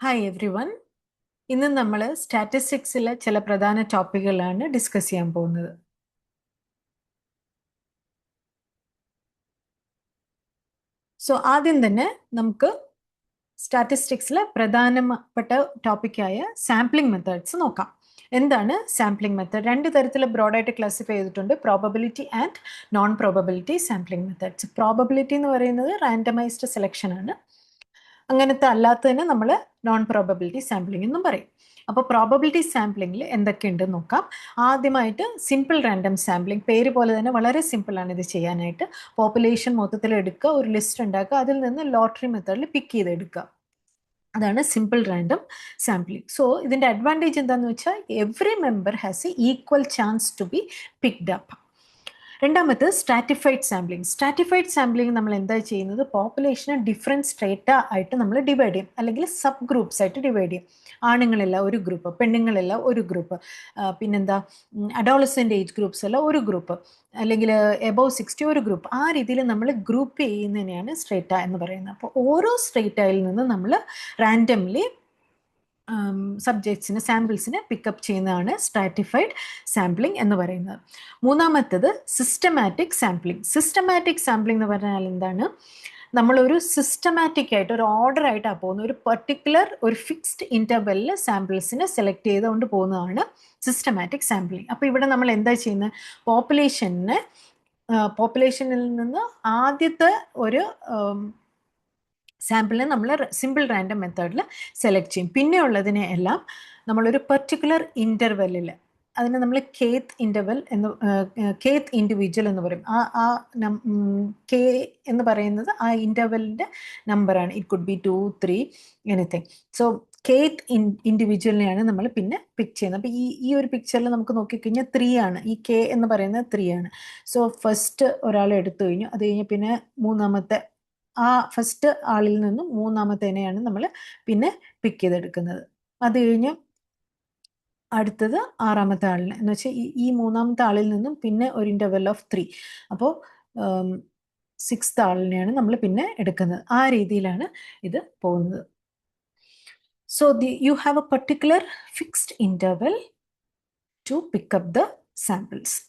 Hi every one. ഇന്ന് നമ്മൾ സ്റ്റാറ്റിസ്റ്റിക്സിലെ ചില പ്രധാന ടോപ്പിക്കുകളാണ് ഡിസ്കസ് ചെയ്യാൻ പോകുന്നത്. സോ ആദ്യം തന്നെ നമുക്ക് സ്റ്റാറ്റിസ്റ്റിക്സിലെ പ്രധാനപ്പെട്ട ടോപ്പിക്കായ സാമ്പിളിംഗ് മെത്തേഡ്സ് നോക്കാം. എന്താണ് സാമ്പിളിംഗ് മെത്തേഡ്? രണ്ട് തരത്തിൽ ബ്രോഡായിട്ട് ക്ലാസിഫൈ ചെയ്തിട്ടുണ്ട്: probability and non probability sampling methods. Probability എന്ന് പറയുന്നത് റാൻഡമൈസ്ഡ് സെലക്ഷൻ ആണ്. അങ്ങനത്തെ അല്ലാത്തതിന് നമ്മൾ നോൺ പ്രോബബിലിറ്റി സാമ്പിളിംഗ് എന്നും പറയും. അപ്പോൾ പ്രോബബിലിറ്റി സാമ്പിളിംഗിൽ എന്തൊക്കെയുണ്ടെന്ന് നോക്കാം. ആദ്യമായിട്ട് സിമ്പിൾ റാൻഡം സാമ്പിളിംഗ്. പേര് പോലെ തന്നെ വളരെ സിമ്പിളാണ് ഇത് ചെയ്യാനായിട്ട്. പോപ്പുലേഷൻ മൊത്തത്തിൽ എടുക്കുക, ഒരു ലിസ്റ്റ് ഉണ്ടാക്കുക, അതിൽ നിന്ന് ലോട്ടറി മെത്തേഡിൽ പിക്ക് ചെയ്തെടുക്കുക. അതാണ് സിമ്പിൾ റാൻഡം സാമ്പിളിംഗ്. സോ ഇതിൻ്റെ അഡ്വാൻറ്റേജ് എന്താണെന്ന് വെച്ചാൽ every member has a equal chance to be picked up. രണ്ടാമത് സ്ട്രാറ്റിഫൈഡ് സാമ്പിളിംഗ്. സ്ട്രാറ്റിഫൈഡ് സാമ്പിളിംഗ് നമ്മൾ എന്താ ചെയ്യുന്നത്? പോപ്പുലേഷനെ ഡിഫറെൻറ്റ് സ്ട്രേറ്റ ആയിട്ട് നമ്മൾ ഡിവൈഡ് ചെയ്യും, അല്ലെങ്കിൽ സബ് ഗ്രൂപ്പ്സ് ആയിട്ട് ഡിവൈഡ് ചെയ്യും. ആണുങ്ങളെല്ലാം ഒരു ഗ്രൂപ്പ്, പെണ്ണുങ്ങളെല്ലാം ഒരു ഗ്രൂപ്പ്, പിന്നെന്താ അഡോളസെൻ്റ് ഏജ് ഗ്രൂപ്പ്സ് എല്ലാം ഒരു ഗ്രൂപ്പ്, അല്ലെങ്കിൽ എബോവ് 60 ഒരു ഗ്രൂപ്പ്. ആ രീതിയിൽ നമ്മൾ ഗ്രൂപ്പ് ചെയ്യുന്നതിനെയാണ് സ്ട്രേറ്റ എന്ന് പറയുന്നത്. അപ്പോൾ ഓരോ സ്ട്രേറ്റയിൽ നിന്ന് നമ്മൾ റാൻഡംലി സബ്ജക്ട്സിന്, സാമ്പിൾസിനെ പിക്കപ്പ് ചെയ്യുന്നതാണ് സ്ട്രാറ്റിഫൈഡ് സാമ്പിളിംഗ് എന്ന് പറയുന്നത്. മൂന്നാമത്തത് സിസ്റ്റമാറ്റിക് സാമ്പിളിംഗ്. സിസ്റ്റമാറ്റിക് സാമ്പിളിംഗ് എന്ന് പറഞ്ഞാൽ എന്താണ്? നമ്മളൊരു സിസ്റ്റമാറ്റിക് ആയിട്ട്, ഒരു ഓർഡർ ആയിട്ടാണ് പോകുന്നത്. ഒരു പർട്ടിക്കുലർ, ഒരു ഫിക്സ്ഡ് ഇൻ്റർവെല്ലിൽ സാമ്പിൾസിനെ സെലക്ട് ചെയ്തുകൊണ്ട് പോകുന്നതാണ് സിസ്റ്റമാറ്റിക് സാമ്പിളിംഗ്. അപ്പോൾ ഇവിടെ നമ്മൾ എന്താ ചെയ്യുന്നത്? പോപ്പുലേഷനിൽ നിന്ന് ആദ്യത്തെ ഒരു സാമ്പിളിനെ നമ്മൾ സിമ്പിൾ റാൻഡം മെത്തേഡിൽ സെലക്ട് ചെയ്യും. പിന്നെ ഉള്ളതിനെ എല്ലാം നമ്മളൊരു പർട്ടിക്കുലർ ഇൻ്റർവെല്ലിൽ, അതിനെ നമ്മൾ കേത്ത് ഇൻ്റർവെൽ എന്ന്, കേത്ത് ഇൻഡിവിജ്വൽ എന്ന് പറയും. കെ എന്ന് പറയുന്നത് ആ ഇൻ്റർവെല്ലിൻ്റെ നമ്പറാണ്. It could be 2, 3 anything. So kth ഇൻഡിവിജ്വലിനെയാണ് നമ്മൾ പിന്നെ പിക്ക് ചെയ്യുന്നത്. അപ്പോൾ ഈ ഒരു പിക്ചറിൽ നമുക്ക് നോക്കിക്കഴിഞ്ഞാൽ 3 ആണ്. ഈ കെ എന്ന് പറയുന്നത് 3 ആണ്. സോ ഫസ്റ്റ് ഒരാൾ എടുത്തു കഴിഞ്ഞു, അത് കഴിഞ്ഞ് പിന്നെ മൂന്നാമത്തെ, ആ ഫസ്റ്റ് ആളിൽ നിന്നും മൂന്നാമത്തേനെയാണ് നമ്മൾ പിന്നെ പിക്ക് ചെയ്തെടുക്കുന്നത്. അത് കഴിഞ്ഞ് അടുത്തത് ആറാമത്തെ ആളിന്, എന്ന് വെച്ചാൽ ഈ മൂന്നാമത്തെ ആളിൽ നിന്നും പിന്നെ ഒരു ഇൻ്റർവെൽ ഓഫ് 3. അപ്പോൾ 6th ആളിനെയാണ് നമ്മൾ പിന്നെ എടുക്കുന്നത്. ആ രീതിയിലാണ് ഇത് പോകുന്നത്. So you have a particular fixed interval to pick up the samples.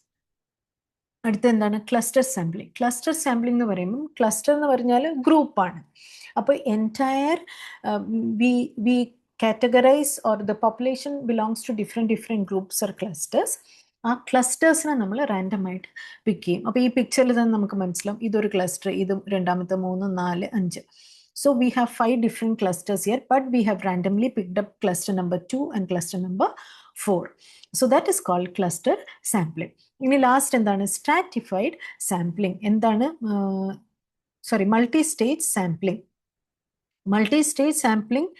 അടുത്ത എന്താണ്? Cluster sampling. ക്ലസ്റ്റർ സാമ്പിളിംഗ് എന്ന് പറയുമ്പോൾ, ക്ലസ്റ്റർ എന്ന് പറഞ്ഞാൽ ഗ്രൂപ്പാണ്. അപ്പോൾ entire we categorise or the population belongs to different groups or clusters. ആ ക്ലസ്റ്റേഴ്സിനെ നമ്മൾ റാൻഡമായിട്ട് പിക്ക് ചെയ്യും. അപ്പോൾ ഈ പിക്ചറിൽ തന്നെ നമുക്ക് മനസ്സിലാവും ഇതൊരു ക്ലസ്റ്റർ, ഇതും രണ്ടാമത്തെ 3, 4, 5. So we have 5 different clusters here, but we have randomly picked up cluster number 2 and cluster number 4. So that is called cluster sampling. ഇനി ലാസ്റ്റ് എന്താണ്? Stratified sampling. എന്താണ്? Multi stage sampling. Multi stage sampling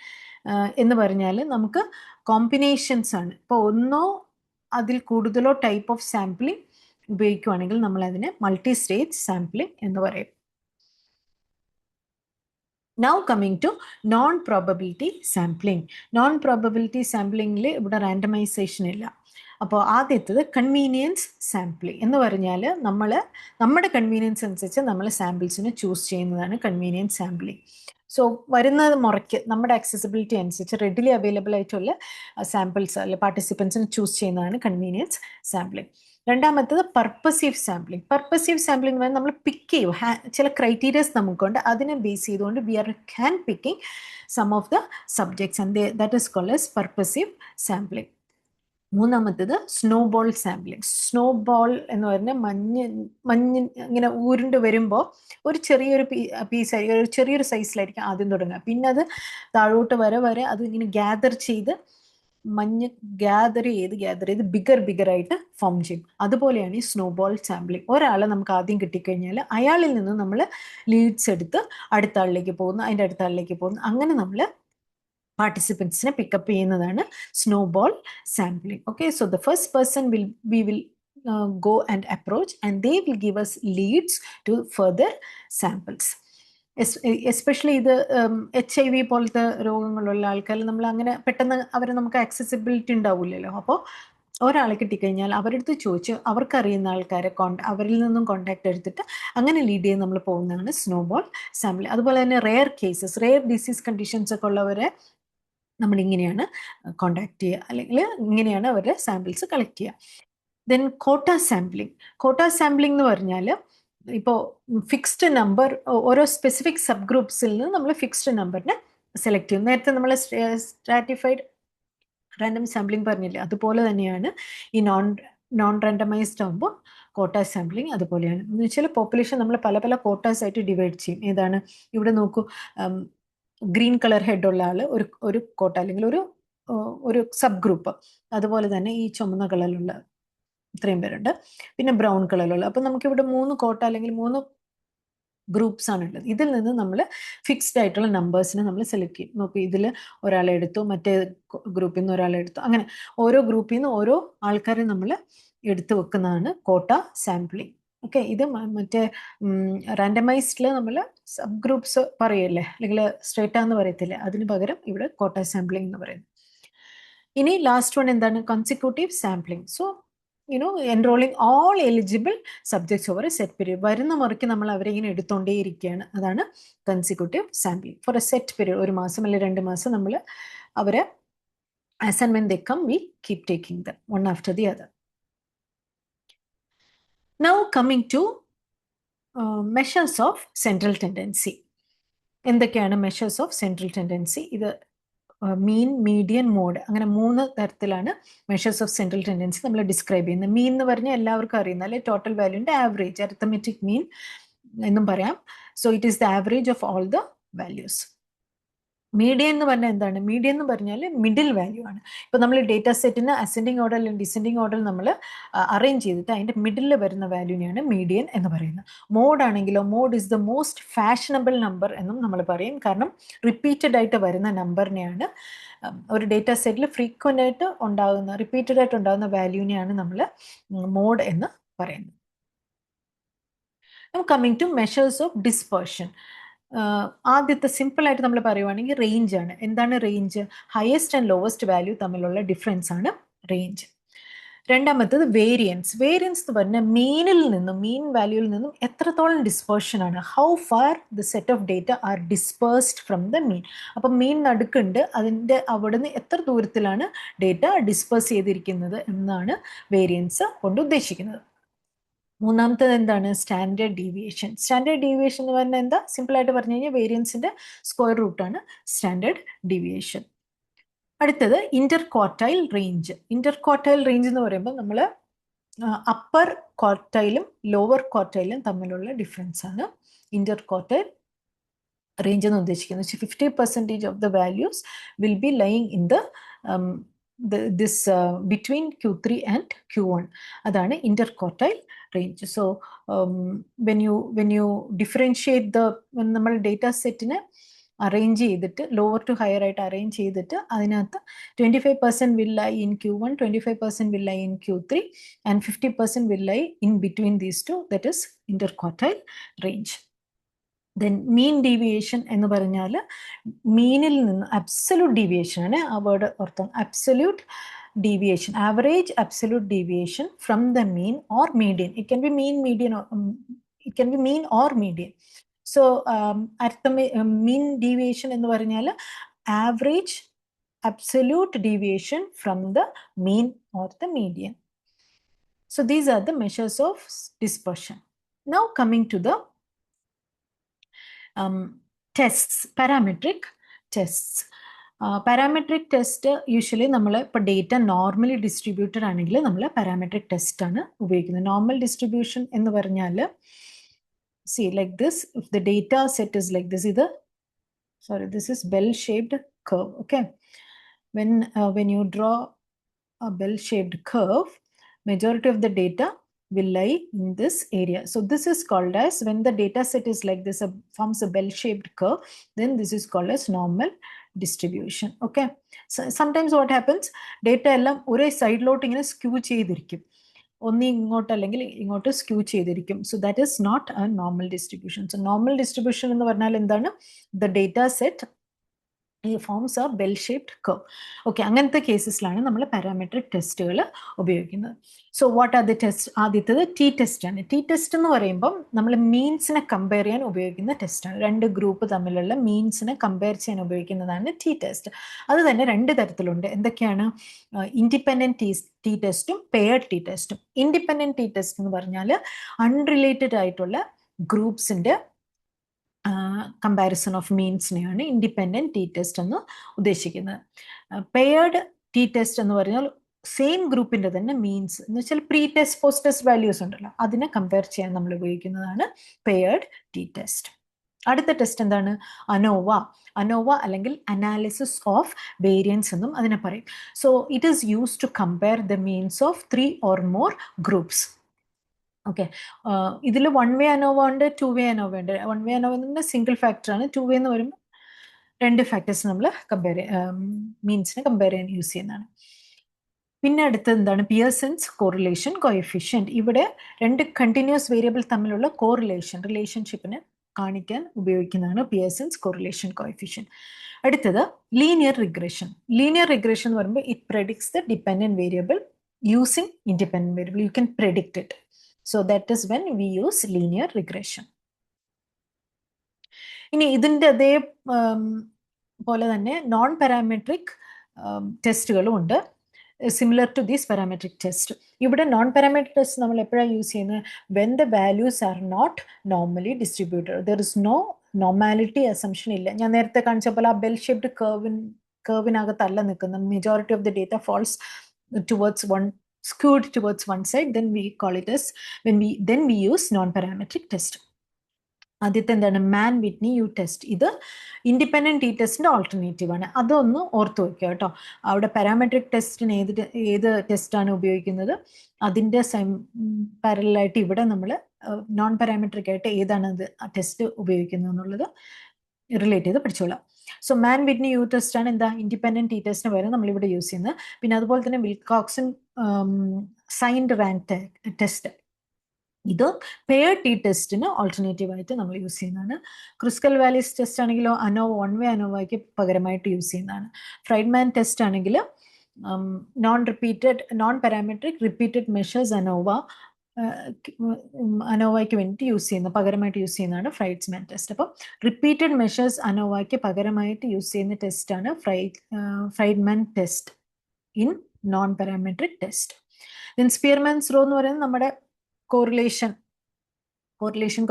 എന്ന് പറഞ്ഞാൽ നമുക്ക് combinations ആണ്. ഇപ്പോൾ ഒന്നോ അതിൽ കൂടുതലോ ടൈപ്പ് ഓഫ് സാമ്പിളിംഗ് ഉപയോഗിക്കുകയാണെങ്കിൽ നമ്മൾ അതിനെ മൾട്ടി സ്റ്റേജ് സാമ്പിളിംഗ് എന്ന് പറയും. Now coming to non-probability sampling. Non-probability sampling-ൽ ഇവിടെ റാൻഡമൈസേഷൻ ഇല്ല. അപ്പോൾ ആദ്യത്തേത് കൺവീനിയൻസ് സാമ്പിളിംഗ് എന്ന് പറഞ്ഞാൽ നമ്മുടെ കൺവീനിയൻസ് അനുസരിച്ച് നമ്മൾ സാമ്പിൾസിനെ ചൂസ് ചെയ്യുന്നതാണ് കൺവീനിയൻസ് സാമ്പിളിംഗ്. സോ വരുന്നത് മുറയ്ക്ക് നമ്മുടെ ആക്സസിബിലിറ്റി അനുസരിച്ച് റെഡിലി അവൈലബിൾ ആയിട്ടുള്ള സാമ്പിൾസ് അല്ലെ പാർട്ടിസിപ്പൻസിനെ ചൂസ് ചെയ്യുന്നതാണ് കൺവീനിയൻസ് സാമ്പിളിംഗ്. രണ്ടാമത്തത് പർപ്പസീവ് സാമ്പിളിംഗ്. പർപ്പസീവ് സാമ്പിളിംഗ് എന്ന് പറഞ്ഞാൽ നമ്മൾ പിക്ക് ചെയ്യും, ചില ക്രൈറ്റീരിയസ് നമുക്കുണ്ട്, അതിനെ ബേസ് ചെയ്തുകൊണ്ട് we are hand picking some of the subjects and that is called as purposive sampling. മൂന്നാമത്തത് സ്നോബോൾ സാമ്പിളിംഗ്. സ്നോബോൾ എന്ന് പറഞ്ഞാൽ മഞ്ഞ് ഇങ്ങനെ ഉരുണ്ട് വരുമ്പോൾ ഒരു ചെറിയൊരു പീസ്, ഒരു ചെറിയൊരു സൈസിലായിരിക്കും ആദ്യം തുടങ്ങുക. പിന്നെ അത് താഴോട്ട് വരെ അത് ഇങ്ങനെ ഗ്യാദർ ചെയ്ത്, മഞ്ഞ് ഗ്യാദർ ചെയ്ത് ബിഗർ ആയിട്ട് ഫോം ചെയ്യും. അതുപോലെയാണ് ഈ സ്നോബോൾ സാമ്പിളിംഗ്. ഒരാളെ നമുക്ക് ആദ്യം കിട്ടിക്കഴിഞ്ഞാൽ അയാളിൽ നിന്ന് നമ്മൾ ലീഡ്സ് എടുത്ത് അടുത്ത ആളിലേക്ക് പോകുന്നു, അതിൻ്റെ അടുത്ത ആളിലേക്ക് പോകുന്നു. അങ്ങനെ നമ്മൾ പാർട്ടിസിപ്പൻസിനെ പിക്കപ്പ് ചെയ്യുന്നതാണ് snowball sampling. Okay, so the first person we will go and approach and they will give us leads to further samples. Especially ഇത് HIV പോലത്തെ രോഗങ്ങളുള്ള ആൾക്കാർ, നമ്മൾ അങ്ങനെ പെട്ടെന്ന് അവരെ നമുക്ക് ആക്സസിബിലിറ്റി ഉണ്ടാവില്ലല്ലോ. അപ്പോൾ ഒരാളെ കിട്ടിക്കഴിഞ്ഞാൽ അവരുടെ അടുത്ത് ചോദിച്ച് അവർക്കറിയുന്ന ആൾക്കാരെ അവരിൽ നിന്നും കോൺടാക്ട് എടുത്തിട്ട് അങ്ങനെ ലീഡ് ചെയ്ത് നമ്മൾ പോകുന്നതാണ് സ്നോബോൾ സാമ്പിളിംഗ്. അതുപോലെ തന്നെ rare cases, rare disease conditions ഒക്കെ ഉള്ളവരെ നമ്മളിങ്ങനെയാണ് കോണ്ടാക്ട് ചെയ്യുക, അല്ലെങ്കിൽ ഇങ്ങനെയാണ് അവരുടെ സാമ്പിൾസ് കളക്ട് ചെയ്യുക. ദെൻ കോട്ട സാമ്പിളിംഗ്. കോട്ട സാമ്പിളിംഗ് എന്ന് പറഞ്ഞാൽ ഇപ്പോൾ ഫിക്സ്ഡ് നമ്പർ, ഓരോ സ്പെസിഫിക് സബ് ഗ്രൂപ്പ്സിൽ നിന്ന് നമ്മൾ ഫിക്സ്ഡ് നമ്പറിനെ സെലക്ട് ചെയ്യും. നേരത്തെ നമ്മൾ സ്ട്രാറ്റിഫൈഡ് റാൻഡം സാമ്പിളിംഗ് പറഞ്ഞില്ലേ, അതുപോലെ തന്നെയാണ് ഈ നോൺ റാൻഡമൈസ്ഡ് ആകുമ്പോൾ കോട്ട സാമ്പിളിംഗ് അതുപോലെയാണ്. എന്ന് വെച്ചാൽ പോപ്പുലേഷൻ നമ്മൾ പല പല കോട്ടാസ് ആയിട്ട് ഡിവൈഡ് ചെയ്യും. ഏതാണ് ഇവിടെ നോക്കൂ, ഗ്രീൻ കളർ ഹെഡ് ഉള്ള ആൾ ഒരു കോട്ട അല്ലെങ്കിൽ ഒരു സബ് ഗ്രൂപ്പ്. അതുപോലെ തന്നെ ഈ ചുമന്ന കളറിലുള്ള ഇത്രയും പേരുണ്ട്. പിന്നെ ബ്രൗൺ കളറിലുള്ള. അപ്പം നമുക്കിവിടെ 3 കോട്ട അല്ലെങ്കിൽ 3 ഗ്രൂപ്പ്സ് ആണുള്ളത്. ഇതിൽ നിന്ന് നമ്മൾ ഫിക്സ്ഡ് ആയിട്ടുള്ള നമ്പേഴ്സിനെ നമ്മൾ സെലക്ട് ചെയ്യും. നോക്കൂ, ഇതിൽ ഒരാളെ എടുത്തു, മറ്റേ ഗ്രൂപ്പിൽ നിന്ന് ഒരാളെ എടുത്തു, അങ്ങനെ ഓരോ ഗ്രൂപ്പിൽ നിന്ന് ഓരോ ആൾക്കാരെ നമ്മൾ എടുത്തു വെക്കുന്നതാണ് കോട്ട സാമ്പിളിംഗ്. ഓക്കെ, ഇത് മറ്റേ റാൻഡമൈസ്ഡിൽ നമ്മൾ സബ് ഗ്രൂപ്പ്സ് പറയല്ലേ, അല്ലെങ്കിൽ സ്ട്രേറ്റ എന്ന് പറയത്തില്ലേ, അതിന് പകരം ഇവിടെ കോട്ട സാമ്പിളിംഗ് എന്ന് പറയുന്നത്. ഇനി ലാസ്റ്റ് വൺ എന്താണ്? Consecutive sampling. So enrolling all eligible subjects over a set period. വരുന്ന മുറയ്ക്ക് നമ്മൾ അവരെ ഇങ്ങനെ എടുത്തുകൊണ്ടേയിരിക്കുകയാണ്. അതാണ് consecutive sampling. For a set period, 1 മാസം അല്ലെങ്കിൽ 2 മാസം നമ്മൾ അവരെ as and when they come, we keep taking them one after the other. Now coming to measures of central tendency. എന്തൊക്കെയാണ് മെഷേഴ്സ് ഓഫ് സെൻട്രൽ ടെൻഡൻസി? ഇത് മീൻ, മീഡിയൻ, മോഡ്, അങ്ങനെ 3 തരത്തിലാണ് measures of central tendency നമ്മൾ ഡിസ്ക്രൈബ് ചെയ്യുന്നത്. മീൻ എന്ന് പറഞ്ഞാൽ എല്ലാവർക്കും അറിയുന്ന, അല്ലെ, ടോട്ടൽ വാല്യൂൻ്റെ ആവറേജ്, അരിത്തമെറ്റിക് മീൻ എന്നും പറയാം. So it is the average of all the values. Median എന്ന് പറഞ്ഞാൽ എന്താണ്? മീഡിയൻ എന്ന് പറഞ്ഞാൽ മിഡിൽ വാല്യൂ ആണ്. ഇപ്പോൾ നമ്മൾ ഡേറ്റ സെറ്റിന് അസെൻഡിങ് ഓർഡർ അല്ലെങ്കിൽ ഡിസെൻഡിങ് ഓർഡർ നമ്മൾ അറേഞ്ച് ചെയ്തിട്ട് അതിൻ്റെ മിഡിലിൽ വരുന്ന വാല്യൂനെയാണ് മീഡിയൻ എന്ന് പറയുന്നത്. മോഡ് ആണെങ്കിലോ, mode is the most fashionable number എന്നും നമ്മൾ പറയും. കാരണം റിപ്പീറ്റഡ് ആയിട്ട് വരുന്ന നമ്പറിനെയാണ്, ഒരു ഡേറ്റ സെറ്റിൽ ഫ്രീക്വൻ്റ് ആയിട്ട് ഉണ്ടാകുന്ന, റിപ്പീറ്റഡ് ആയിട്ട് ഉണ്ടാകുന്ന വാല്യൂനെയാണ് നമ്മൾ മോഡ് എന്ന് പറയുന്നത്. Coming to measures of dispersion. ആദ്യത്തെ സിമ്പിളായിട്ട് നമ്മൾ പറയുവാണെങ്കിൽ റേഞ്ച് ആണ്. എന്താണ് range? Highest and lowest value തമ്മിലുള്ള ഡിഫറൻസ് ആണ് റേഞ്ച്. രണ്ടാമത്തത് വേരിയൻസ്. വേരിയൻസ് എന്ന് പറഞ്ഞാൽ മീനിൽ നിന്നും, മീൻ വാല്യൂവിൽ നിന്നും എത്രത്തോളം ഡിസ്പേർഷൻ ആണ്, how far the set of data are dispersed from the mean. അപ്പം മീൻ നടുക്കുണ്ട്, അതിൻ്റെ അവിടുന്ന് എത്ര ദൂരത്തിലാണ് ഡേറ്റ ഡിസ്പേഴ്സ് ചെയ്തിരിക്കുന്നത് എന്നാണ് വേരിയൻസ് കൊണ്ട് ഉദ്ദേശിക്കുന്നത്. മൂന്നാമത്തത് എന്താണ്? Standard deviation. സ്റ്റാൻഡേർഡ് ഡീവിയേഷൻ എന്ന് പറഞ്ഞാൽ എന്താ? സിമ്പിളായിട്ട് പറഞ്ഞു കഴിഞ്ഞാൽ വേരിയൻസിൻ്റെ സ്ക്വയർ റൂട്ടാണ് സ്റ്റാൻഡേർഡ് ഡീവിയേഷൻ. അടുത്തത് Inter quartile range. Inter quartile range എന്ന് പറയുമ്പോൾ നമ്മൾ അപ്പർ ക്വാർട്ടൈലും ലോവർ ക്വാർട്ടൈലും തമ്മിലുള്ള ഡിഫറൻസ് ആണ് ഇന്റർ ക്വാർട്ടൈൽ റേഞ്ച് എന്ന് ഉദ്ദേശിക്കുന്നത്. 50% of the values will be lying in this between Q3 and Q1. അതാണ് Inter quartile range. So when you differentiate നമ്മൾ data സെറ്റിനെ അറേഞ്ച് ചെയ്തിട്ട് ലോവർ ടു ഹയർ ആയിട്ട് അറേഞ്ച് ചെയ്തിട്ട് അതിനകത്ത് 25% will lie in Q1, 25% will lie in Q3 and 50% will lie in between these two. That is interquartile range. Then mean deviation എന്ന് പറഞ്ഞാൽ മീനിൽ നിന്ന് absolute deviation ആണ് ആ വേർഡ് അർത്ഥം. Absolute deviation, average absolute deviation from the mean or median. It can be mean, median, it can be mean or median. So mean deviation എന്ന് പറഞ്ഞാൽ average absolute deviation from the mean or the median. So these are the measures of dispersion. Now coming to the tests, parametric tests. Parametric test usually നമ്മൾ ഇപ്പോൾ data normally distributed ആണെങ്കിൽ നമ്മൾ parametric test ആണ് ഉപയോഗിക്കുന്നത്. Normal distribution എന്ന് പറഞ്ഞാൽ see like this, if the data set is like this, this is bell shaped curve. Okay, when you draw a bell shaped curve, majority of the data will lie in this area. So this is called as, when the data set is like this, forms a bell shaped curve, then this is called as normal distribution. Okay, so sometimes what happens, data എല്ലാം ഒരേ സൈഡിലോട്ട് ഇങ്ങനെ skew ചെയ്തിരിക്കും, ഒന്ന് ഇങ്ങോട്ട് അല്ലെങ്കിൽ ഇങ്ങോട്ട് skew ചെയ്തിരിക്കും. So that is not a normal distribution. So normal distribution എന്ന് പറഞ്ഞാൽ എന്താണ്? The data set forms a bell shaped curve. Okay, അങ്ങനത്തെ കേസസിലാണ് നമ്മൾ പാരാമെട്രിക് ടെസ്റ്റുകൾ ഉപയോഗിക്കുന്നത്. So what are the test? ആദ്യത്തേത് ടി ടെസ്റ്റ് ആണ്. ടി ടെസ്റ്റ് എന്ന് പറയുമ്പം നമ്മൾ മീൻസിനെ കമ്പയർ ചെയ്യാൻ ഉപയോഗിക്കുന്ന ടെസ്റ്റാണ്. രണ്ട് ഗ്രൂപ്പ് തമ്മിലുള്ള മീൻസിനെ കമ്പയർ ചെയ്യാൻ ഉപയോഗിക്കുന്നതാണ് ടി ടെസ്റ്റ്. അത് തന്നെ രണ്ട് തരത്തിലുണ്ട്. എന്തൊക്കെയാണ്? ഇൻഡിപെൻഡൻറ്റ് ടി ടെസ്റ്റും പെയർഡ് ടി ടെസ്റ്റും. ഇൻഡിപെൻഡൻറ്റ് ടി ടെസ്റ്റ് എന്ന് പറഞ്ഞാൽ അൺറിലേറ്റഡ് ആയിട്ടുള്ള ഗ്രൂപ്പ്സിൻ്റെ കമ്പാരിസൺ ഓഫ് മീൻസിനെയാണ് ഇൻഡിപെൻഡൻറ്റ് ടി ടെസ്റ്റ് എന്ന് ഉദ്ദേശിക്കുന്നത്. പെയർഡ് ടി ടെസ്റ്റ് എന്ന് പറഞ്ഞാൽ സെയിം ഗ്രൂപ്പിൻ്റെ തന്നെ മീൻസ് എന്ന് വെച്ചാൽ pre test post test values ഉണ്ടല്ലോ, അതിനെ കമ്പയർ ചെയ്യാൻ നമ്മൾ ഉപയോഗിക്കുന്നതാണ് പെയർഡ് ടി ടെസ്റ്റ്. അടുത്ത ടെസ്റ്റ് എന്താണ്? അനോവ അല്ലെങ്കിൽ അനാലിസിസ് ഓഫ് വേരിയൻസ് എന്നും അതിനെ പറയും. So it is use to compare the means of 3 or more groups. Okay, ഇതിൽ 1 വേ അനോവ ഉണ്ട്, 2 വേ അനോവ ഉണ്ട്. 1 വേ അനോവ എന്ന് പറഞ്ഞാൽ സിംഗിൾ ഫാക്ടറാണ്. 2 വേ എന്ന് പറയുമ്പോൾ രണ്ട് ഫാക്ടേഴ്സ് നമ്മൾ മീൻസിനെ കമ്പയർ ചെയ്യാൻ യൂസ് ചെയ്യുന്നതാണ്. പിന്നെ അടുത്തത് എന്താണ്? Pearson's correlation coefficient. ഇവിടെ രണ്ട് കണ്ടിന്യൂസ് വേരിയബിൾ തമ്മിലുള്ള റിലേഷൻഷിപ്പിനെ കാണിക്കാൻ ഉപയോഗിക്കുന്നതാണ് പിയേഴ്സൺസ് കോറിലേഷൻ കോഎഫിഷ്യന്റ്. അടുത്തത് ലീനിയർ റിഗ്രഷൻ. ലീനിയർ റിഗ്രഷൻ എന്ന് പറയുമ്പോൾ it predicts the dependent variable using independent variable. You can predict it. So that is when we use linear regression. ഇനി ഇതിൻ്റെ അതേ പോലെ തന്നെ നോൺ പാരാമെട്രിക് ടെസ്റ്റുകളും ഉണ്ട്, similar to these parametric test. ഇവിടെ നോൺ പാരാമെട്രിക് ടെസ്റ്റ് നമ്മൾ എപ്പോഴാണ് യൂസ് ചെയ്യുന്നത്? When the values are not normally distributed. There is no normality assumption ഇല്ല. ഞാൻ നേരത്തെ കാണിച്ച പോലെ ആ ബെൽ ഷേപ്ഡ് കർവിനകത്തല്ല നിൽക്കുന്നത്. Majority of the data falls towards skewed towards one side, then we call it as then we use non-parametric test. ആദ്യത്തെ എന്താണ്? മാൻ വിറ്റ്നി യു ടെസ്റ്റ്. ഇത് ഇൻഡിപെൻഡൻറ്റ് ടി ടെസ്റ്റിൻ്റെ ഓൾട്ടർനേറ്റീവ് ആണ്. അതൊന്ന് ഓർത്ത് വയ്ക്കുക കേട്ടോ. അവിടെ പാരാമെട്രിക് ടെസ്റ്റിന് ഏത് ടെസ്റ്റാണ് ഉപയോഗിക്കുന്നത്, അതിൻ്റെ പാരലായിട്ട് ഇവിടെ നമ്മൾ നോൺ പാരാമെട്രിക് ആയിട്ട് ഏതാണ് അത് ടെസ്റ്റ് ഉപയോഗിക്കുന്നത് എന്നുള്ളത് റിലേറ്റ് ചെയ്ത് പഠിച്ചോളാം. So man Whitney U test ആണ് എന്താ? ഇൻഡിപെൻഡൻറ്റ് ടി ടെസ്റ്റിന് പകരം നമ്മളിവിടെ യൂസ് ചെയ്യുന്നത്. പിന്നെ അതുപോലെ തന്നെ വിൽകോക്സൺ സൈൻഡ് റാങ്ക് ടെസ്റ്റ്, ഇത് പെയർ ടി ടെസ്റ്റിന് ഓൾട്ടർനേറ്റീവ് ആയിട്ട് നമ്മൾ യൂസ് ചെയ്യുന്നതാണ്. ക്രിസ്കൽ വാലിസ് ടെസ്റ്റ് ആണെങ്കിലോ വൺ വേ അനോവയ്ക്ക് പകരമായിട്ട് യൂസ് ചെയ്യുന്നതാണ്. ഫ്രൈഡ്മാൻ ടെസ്റ്റ് ആണെങ്കിൽ നോൺ പാരാമെട്രിക് റിപ്പീറ്റഡ് മെഷേഴ്സ് അനോവയ്ക്ക് വേണ്ടിയിട്ട് പകരമായിട്ട് യൂസ് ചെയ്യുന്നതാണ് ഫ്രൈഡ്മാൻ ടെസ്റ്റ്. അപ്പം റിപ്പീറ്റഡ് മെഷേഴ്സ് അനോവയ്ക്ക് പകരമായിട്ട് യൂസ് ചെയ്യുന്ന ടെസ്റ്റാണ് Friedman test in non parametric test. Then Spearman's rho എന്ന് പറയുന്നത് നമ്മുടെ കോറിലേഷൻ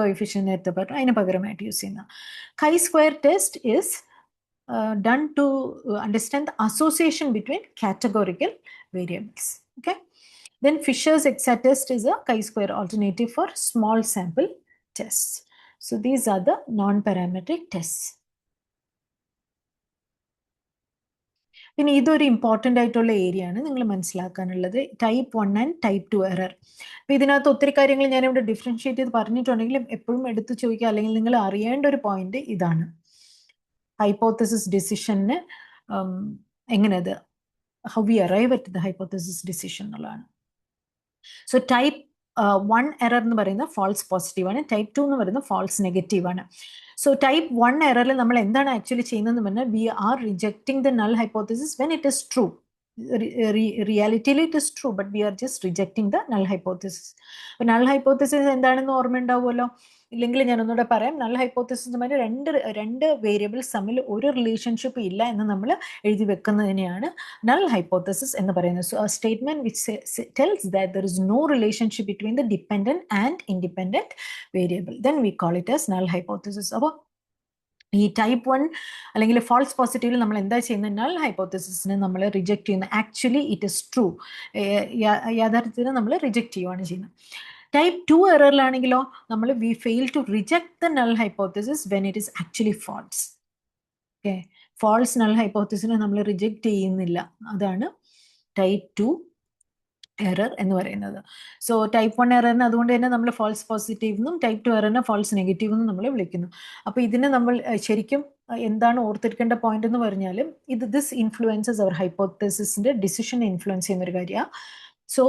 കോഎഫിഷ്യന്റ് നേരത്തെ പറഞ്ഞു, അതിന് പകരമായിട്ട് യൂസ് ചെയ്യുന്ന. Chi square test is done to understand the association between categorical variables. Okay. Then Fisher's exa-test is a chi-square alternative for small sample tests. So these are the non-parametric tests. പിന്നെ ഇതൊരു important ആയിട്ടുള്ള area ആണ് നിങ്ങൾ മനസ്സിലാക്കാനുള്ളത്, type 1 and type 2 error. അപ്പോൾ ഇതിനകത്ത് ഒത്തിരി കാര്യങ്ങൾ ഞാനിവിടെ ഡിഫറൻഷ്യേറ്റ് ചെയ്ത് പറഞ്ഞിട്ടുണ്ടെങ്കിലും എപ്പോഴും എടുത്ത് ചോദിക്കുക അല്ലെങ്കിൽ നിങ്ങൾ അറിയേണ്ട ഒരു പോയിന്റ് ഇതാണ്. ഹൈപ്പോത്തസിസ് ഡിസിഷന് എങ്ങനെ അത് how we arrive at the hypothesis decision എന്നുള്ളതാണ്. സോ ടൈപ്പ് 1 എറർ എന്ന് പറയുന്നത് ഫാൾസ് പോസിറ്റീവ് ആണ്, ടൈപ്പ് 2 എന്ന് പറയുന്നത് ഫാൾസ് നെഗറ്റീവ് ആണ്. സോ ടൈപ്പ് 1 എററിൽ നമ്മൾ എന്താണ് ആക്ച്വലി ചെയ്യുന്നതെന്ന് പറഞ്ഞാൽ we are rejecting the null hypothesis when it is true. റിയാലിറ്റിയിൽ it is true, but we are just rejecting the null hypothesis. അപ്പോൾ നൾ ഹൈപ്പോത്തസിസ് എന്താണെന്ന് ഓർമ്മ ഉണ്ടാവുമല്ലോ, ഇല്ലെങ്കിൽ ഞാൻ ഒന്നുകൂടെ പറയാം. നൾ ഹൈപ്പോത്തസിസ് രണ്ട് വേരിയബിൾസ് തമ്മിൽ ഒരു റിലേഷൻഷിപ്പ് ഇല്ല എന്ന് നമ്മൾ എഴുതി വെക്കുന്നതിനെയാണ് നൾ ഹൈപ്പോത്തസിസ് എന്ന് പറയുന്നത്. So a statement which tells that there is no relationship between the dependent and independent variable, then we call it as null hypothesis. അപ്പോൾ ഈ ടൈപ്പ് 1 അല്ലെങ്കിൽ ഫാൾസ് പോസിറ്റീവിൽ നമ്മൾ എന്താ ചെയ്യുന്നത്? നൾ ഹൈപ്പോത്തസിസിനെ നമ്മൾ റിജക്റ്റ് ചെയ്യുന്നത്. ആക്ച്വലി ഇറ്റ് ഇസ് ട്രൂ, യാഥാർത്ഥ്യത്തിന് നമ്മൾ റിജക്റ്റ് ചെയ്യുകയാണ് ചെയ്യുന്നത്. ടൈപ്പ് 2 എററിലാണെങ്കിലോ നമ്മൾ we fail to reject the null hypothesis when it is actually false. Okay, false null ഹൈപ്പോത്തസിനെ നമ്മൾ റിജക്റ്റ് ചെയ്യുന്നില്ല. അതാണ് ടൈപ്പ് 2 എറർ എന്ന് പറയുന്നത്. സോ ടൈപ്പ് 1 എററിന് അതുകൊണ്ട് തന്നെ നമ്മൾ ഫാൾസ് പോസിറ്റീവ് എന്നും ടൈപ്പ് 2 എററിനെ ഫാൾസ് നെഗറ്റീവ് എന്നും നമ്മൾ വിളിക്കുന്നു. അപ്പോൾ ഇതിനെ നമ്മൾ ശരിക്കും എന്താണ് ഓർത്തിരിക്കേണ്ട പോയിന്റ് എന്ന് പറഞ്ഞാൽ ദിസ് ഇൻഫ്ലുവൻസസ് അവർ ഹൈപ്പോത്തസിസിന്റെ ഡിസിഷൻ ഇൻഫ്ലുവൻസ് ചെയ്യുന്ന ഒരു കാര്യമാണ്. So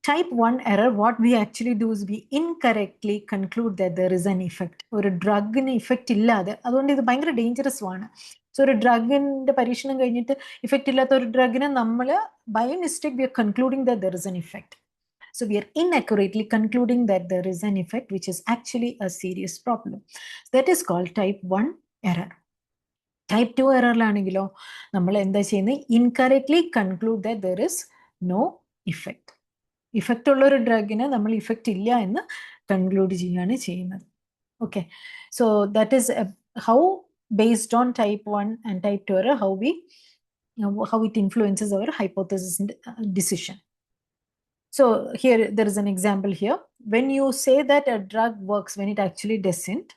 type 1 error, what we actually do is we incorrectly conclude that there is an effect. ഒരു ഡ്രഗിന് ഇഫക്റ്റ് ഇല്ലാതെ, അതുകൊണ്ട് ഇത് ഭയങ്കര ഡേഞ്ചറസ് ആണ്. സോ ഒരു ഡ്രഗിന്റെ പരീക്ഷണം കഴിഞ്ഞിട്ട് ഇഫക്റ്റ് ഇല്ലാത്ത ഒരു ഡ്രഗിനെ നമ്മൾ by mistake we are concluding that there is an effect. So we are inaccurately concluding that there is an effect, which is actually a serious problem. That is called type 1 error. Type 2 error നമ്മൾ എന്താ ചെയ്യുന്നത്, incorrectly conclude that there is no effect. Effect ഉള്ള ഒരു ഡ്രഗിന് നമ്മൾ effect ഇല്ല എന്ന് conclude ചെയ്യുകയാണ് ചെയ്യുന്നത്. Okay, so that is how based on type 1 and type 2 error, how it influences our hypothesis decision. So here there is an example here. When you say that a drug works when it actually doesn't,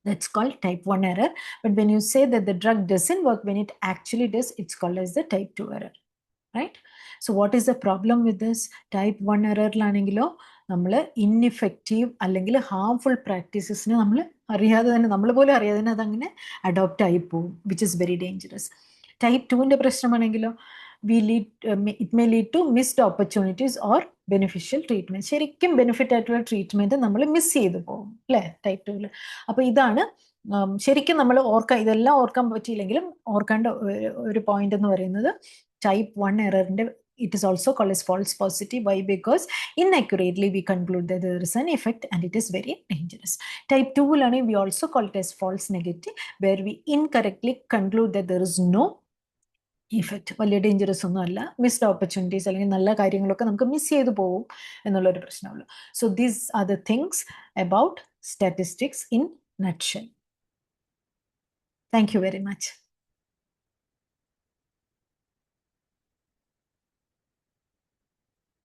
that's called type 1 error. But when you say that the drug doesn't work when it actually does, it's called as the type 2 error, right? So what is the problem with this? Type 1 error ലാണെങ്കിലോ നമ്മൾ ഇൻഇഫക്റ്റീവ് അല്ലെങ്കിൽ harmful പ്രാക്ടീസസിന് നമ്മൾ അറിയാതെ തന്നെ, നമ്മൾ പോലും അറിയാതെ തന്നെ അതങ്ങനെ അഡോപ്റ്റ് ആയി പോകും, which is very dangerous. Type 2ൻ്റെ പ്രശ്നമാണെങ്കിലോ it may lead to missed opportunities or beneficial treatment. ശരിക്കും ബെനിഫിറ്റ് ആയിട്ടുള്ള ട്രീറ്റ്മെന്റ് നമ്മൾ മിസ് ചെയ്തു പോകും അല്ലേ ടൈപ്പ് 2-ൽ. അപ്പോൾ ഇതാണ് ശരിക്കും നമ്മൾ ഇതെല്ലാം ഓർക്കാൻ പറ്റിയില്ലെങ്കിലും ഓർക്കേണ്ട ഒരു പോയിന്റ് എന്ന് പറയുന്നത്, type 1 എററിന്റെ it is also called as false positive. Why? Because inaccurately we conclude that there is an effect and it is very dangerous. Type 2 we also call it as false negative, where we incorrectly conclude that there is no effect. വലിയ dangerous ഒന്നും അല്ല, missed opportunities അല്ലെങ്കിൽ നല്ല കാര്യങ്ങളൊക്കെ നമുക്ക് miss ചെയ്തു പോകും എന്നുള്ളൊരു പ്രശ്നമുള്ളൂ. So these are the things about statistics in nutshell. Thank you very much.